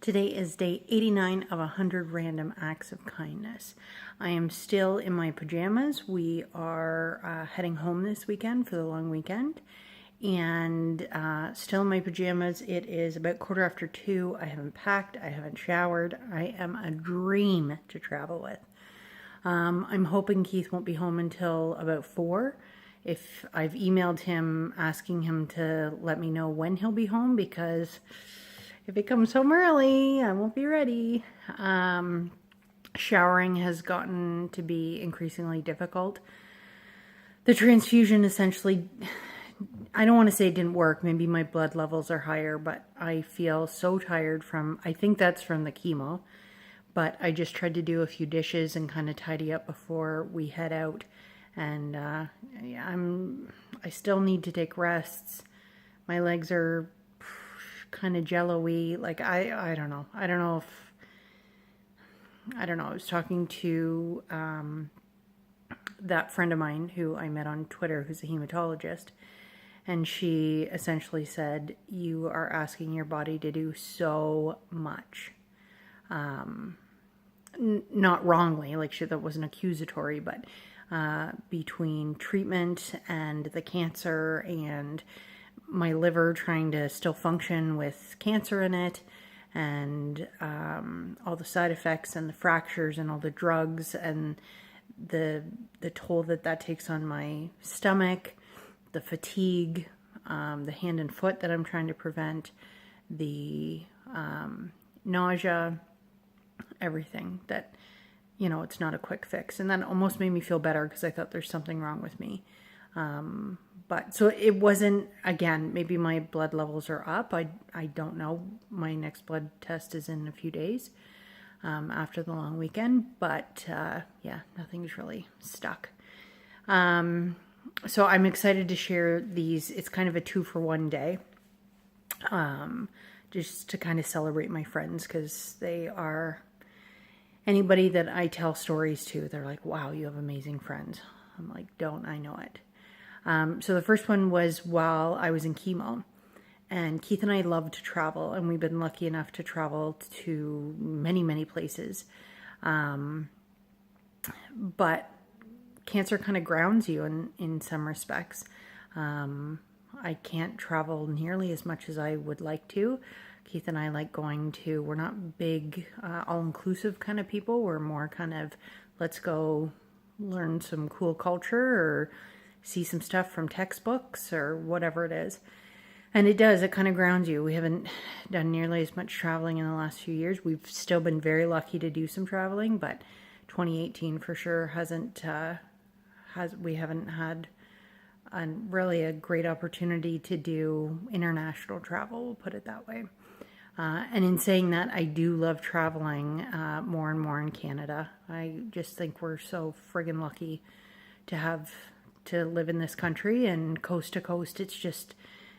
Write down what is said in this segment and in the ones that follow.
Today is day 89 of 100 random acts of kindness. I am still in my pajamas. We are heading home this weekend for the long weekend. And still in my pajamas. It is about 2:15. I haven't packed. I haven't showered. I am a dream to travel with. I'm hoping Keith won't be home until about 4. If I've emailed him asking him to let me know when he'll be home, because if it comes home early, I won't be ready. Showering has gotten to be increasingly difficult. The transfusion essentially, I don't want to say it didn't work. Maybe my blood levels are higher, but I feel so tired from, I think that's from the chemo. But I just tried to do a few dishes and kind of tidy up before we head out. And I still need to take rests. My legs are kind of jello-y. Like, I don't know. I don't know. I was talking to that friend of mine who I met on Twitter, who's a hematologist. And she essentially said, you are asking your body to do so much. Not wrongly, like that wasn't accusatory, but between treatment and the cancer and my liver trying to still function with cancer in it, and all the side effects and the fractures and all the drugs and the toll that takes on my stomach, the fatigue, the hand and foot that I'm trying to prevent, the nausea, everything that, it's not a quick fix. And that almost made me feel better because I thought there's something wrong with me. But so it wasn't, again, maybe my blood levels are up. I don't know. My next blood test is in a few days after the long weekend. But yeah, nothing's really stuck. So I'm excited to share these. It's kind of a 2-for-1 day. Just to kind of celebrate my friends, because they are, anybody that I tell stories to, they're like, wow, you have amazing friends. I'm like, don't I know it? So the first one was while I was in chemo, and Keith and I love to travel, and we've been lucky enough to travel to many, many places. But cancer kind of grounds you in some respects. I can't travel nearly as much as I would like to. Keith and I like going to, we're not big, all-inclusive kind of people. We're more kind of, let's go learn some cool culture or see some stuff from textbooks or whatever it is. And it kind of grounds you. We haven't done nearly as much traveling in the last few years. We've still been very lucky to do some traveling, but 2018 for sure we haven't had really a great opportunity to do international travel, we'll put it that way. And in saying that, I do love traveling more and more in Canada. I just think we're so friggin' lucky to live in this country, and coast to coast, it's just,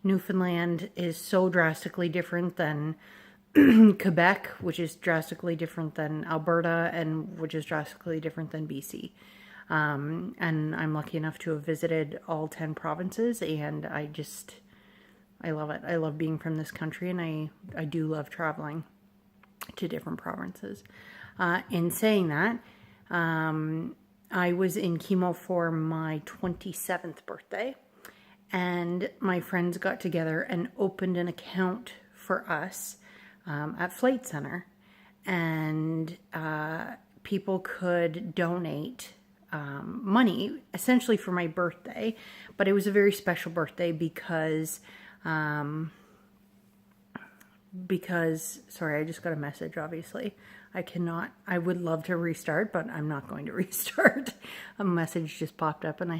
Newfoundland is so drastically different than Quebec, which is drastically different than Alberta, and which is drastically different than BC. And I'm lucky enough to have visited all 10 provinces, and I love it. I love being from this country, and I do love traveling to different provinces. In saying that, I was in chemo for my 27th birthday, and my friends got together and opened an account for us at Flight Centre, and people could donate money essentially for my birthday. But it was a very special birthday because sorry, I just got a message, obviously. I would love to restart, but I'm not going to restart. A message just popped up and I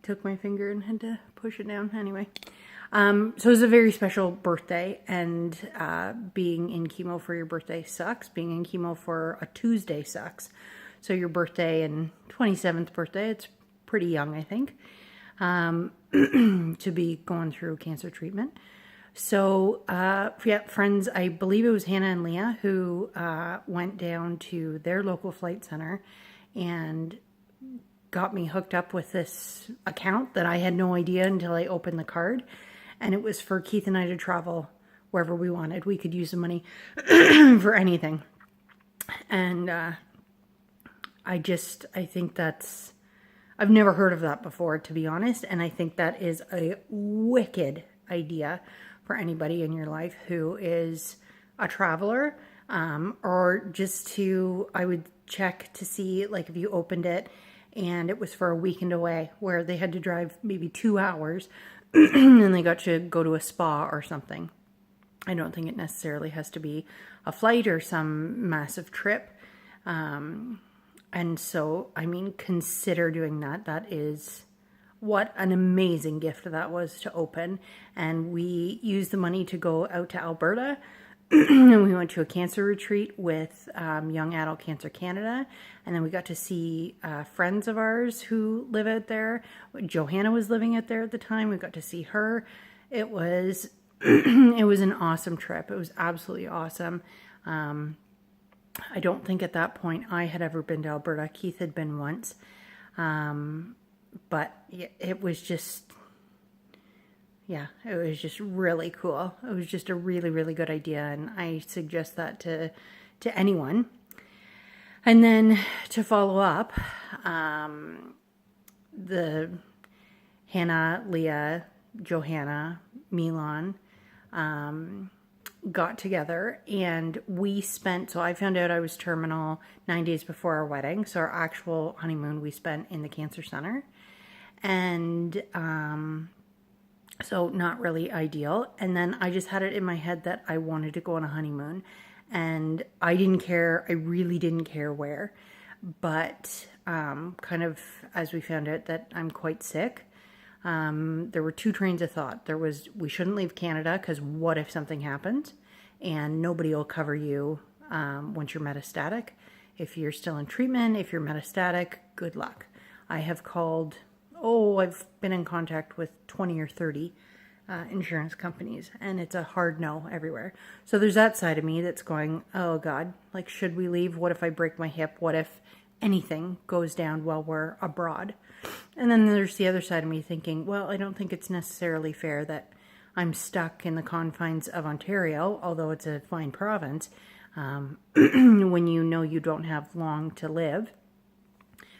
took my finger and had to push it down anyway. So it was a very special birthday, and being in chemo for your birthday sucks. Being in chemo for a Tuesday sucks. So your birthday and 27th birthday, it's pretty young, I think, to be going through cancer treatment. So, yeah, friends, I believe it was Hannah and Leah who went down to their local Flight Centre and got me hooked up with this account that I had no idea until I opened the card. And it was for Keith and I to travel wherever we wanted. We could use the money for anything. And I think I've never heard of that before, to be honest. And I think that is a wicked idea for anybody in your life who is a traveler, or just I would check to see, like, if you opened it and it was for a weekend away where they had to drive maybe 2 hours and they got to go to a spa or something. I don't think it necessarily has to be a flight or some massive trip. And so, I mean, consider doing that. That is what an amazing gift that was to open. And we used the money to go out to Alberta. And we went to a cancer retreat with Young Adult Cancer Canada. And then we got to see friends of ours who live out there. Johanna was living out there at the time. We got to see her. It was it was an awesome trip. It was absolutely awesome. I don't think at that point I had ever been to Alberta. Keith had been once. But it was just, it was just really cool. It was just a really, really good idea. And I suggest that to anyone. And then to follow up, the Hannah, Leah, Johanna, Milan, got together and we spent, so I found out I was terminal 9 days before our wedding. So our actual honeymoon we spent in the cancer center. And so not really ideal. And then I just had it in my head that I wanted to go on a honeymoon. And I didn't care. I really didn't care where. But kind of as we found out that I'm quite sick, there were two trains of thought. There was, we shouldn't leave Canada because what if something happens? And nobody will cover you once you're metastatic. If you're still in treatment, if you're metastatic, good luck. I have called, I've been in contact with 20 or 30 insurance companies, and it's a hard no everywhere. So there's that side of me that's going, oh God, like, should we leave? What if I break my hip? What if anything goes down while we're abroad? And then there's the other side of me thinking, well, I don't think it's necessarily fair that I'm stuck in the confines of Ontario, although it's a fine province, when you know you don't have long to live.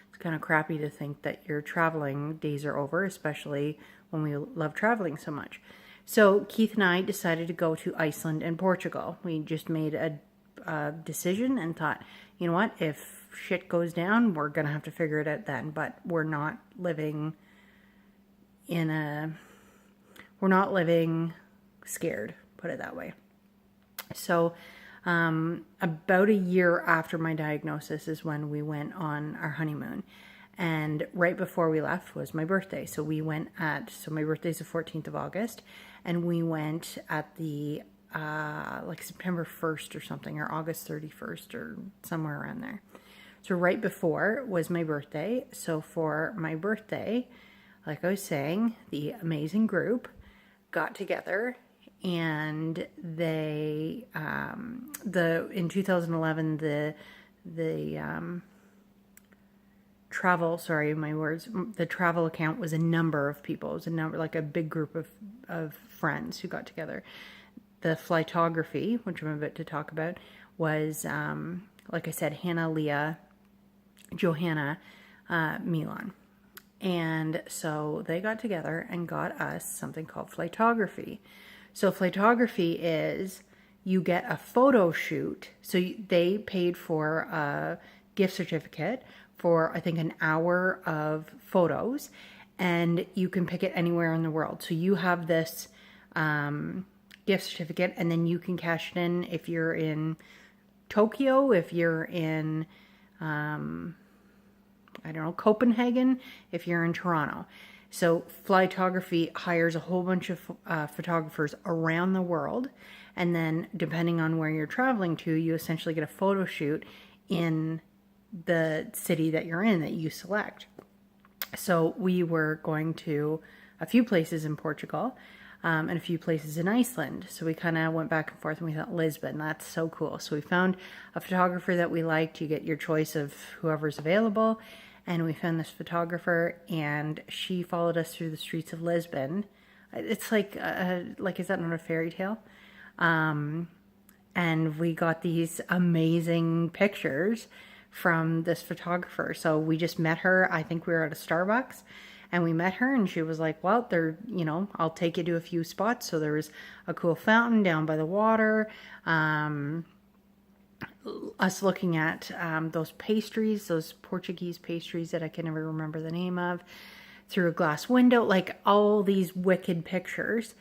It's kind of crappy to think that your traveling days are over, especially when we love traveling so much. So Keith and I decided to go to Iceland and Portugal. We just made a decision and thought, you know what, if shit goes down, we're going to have to figure it out then. But we're not living scared, put it that way. So about a year after my diagnosis is when we went on our honeymoon. And right before we left was my birthday. So we went so my birthday's the 14th of August. And we went at the, like September 1st or something, or August 31st or somewhere around there. So right before was my birthday. So for my birthday, like I was saying, the amazing group got together. And they, in 2011, the travel account was a number of people. It was like a big group of friends who got together. The flightography, which I'm about to talk about, was, like I said, Hannah, Leah, Johanna, Milan. And so they got together and got us something called flightography. So flightography is you get a photo shoot. So they paid for a gift certificate for, I think, an hour of photos, and you can pick it anywhere in the world. So you have this gift certificate, and then you can cash it in if you're in Tokyo, if you're in, Copenhagen, if you're in Toronto. So flightography hires a whole bunch of photographers around the world. And then depending on where you're traveling to, you essentially get a photo shoot in the city that you're in that you select. So we were going to a few places in Portugal and a few places in Iceland. So we kind of went back and forth, and we thought, Lisbon, that's so cool. So we found a photographer that we liked. You get your choice of whoever's available. And we found this photographer, and she followed us through the streets of Lisbon. It's like, is that not a fairy tale? And we got these amazing pictures from this photographer. So we just met her. I think we were at a Starbucks and we met her and she was like, well, I'll take you to a few spots. So there was a cool fountain down by the water. Us looking at those pastries, those Portuguese pastries that I can never remember the name of, through a glass window, like all these wicked pictures.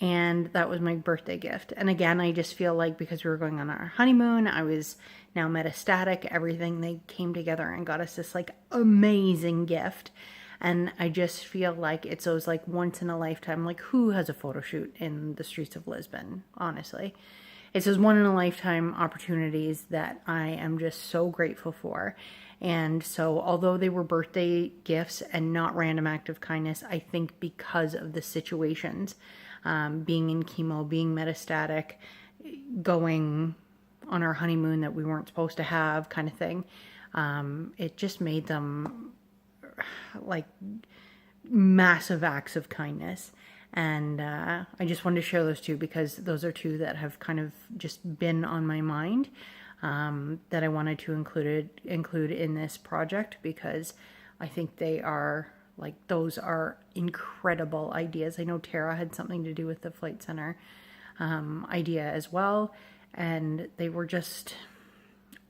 And that was my birthday gift. And again, I just feel like because we were going on our honeymoon, I was now metastatic. Everything, they came together and got us this like amazing gift. And I just feel like it's those like once in a lifetime, like who has a photo shoot in the streets of Lisbon, honestly. It's those one in a lifetime opportunities that I am just so grateful for. And so although they were birthday gifts and not random act of kindness, I think because of the situations, being in chemo, being metastatic, going on our honeymoon that we weren't supposed to have kind of thing, it just made them like massive acts of kindness. And I just wanted to share those two because those are two that have kind of just been on my mind, that I wanted to include in this project because I think they are like, those are incredible ideas. I know Tara had something to do with the Flight Center idea as well, and they were just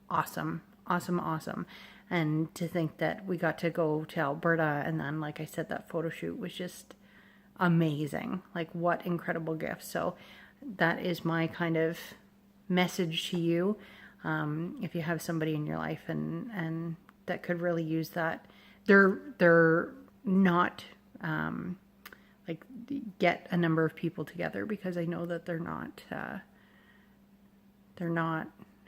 awesome, awesome, awesome. And to think that we got to go to Alberta, and then, like I said, that photo shoot was just amazing. Like, what incredible gifts. So that is my kind of message to you. If you have somebody in your life and that could really use that, they're not like, get a number of people together, because I know that they're not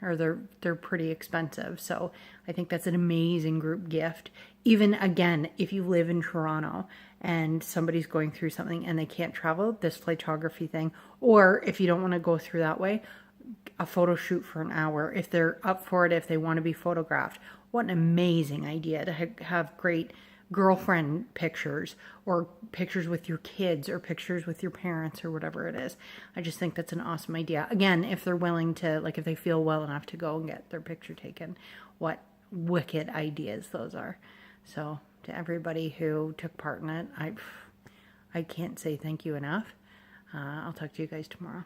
or they're pretty expensive. So I think that's an amazing group gift. Even again, if you live in Toronto and somebody's going through something and they can't travel, this photography thing, or if you don't want to go through that way, a photo shoot for an hour, if they're up for it, if they want to be photographed. What an amazing idea to have great girlfriend pictures, or pictures with your kids, or pictures with your parents, or whatever it is. I just think that's an awesome idea. Again, if they're willing to, like, if they feel well enough to go and get their picture taken, what wicked ideas those are. So to everybody who took part in it, I can't say thank you enough. I'll talk to you guys tomorrow.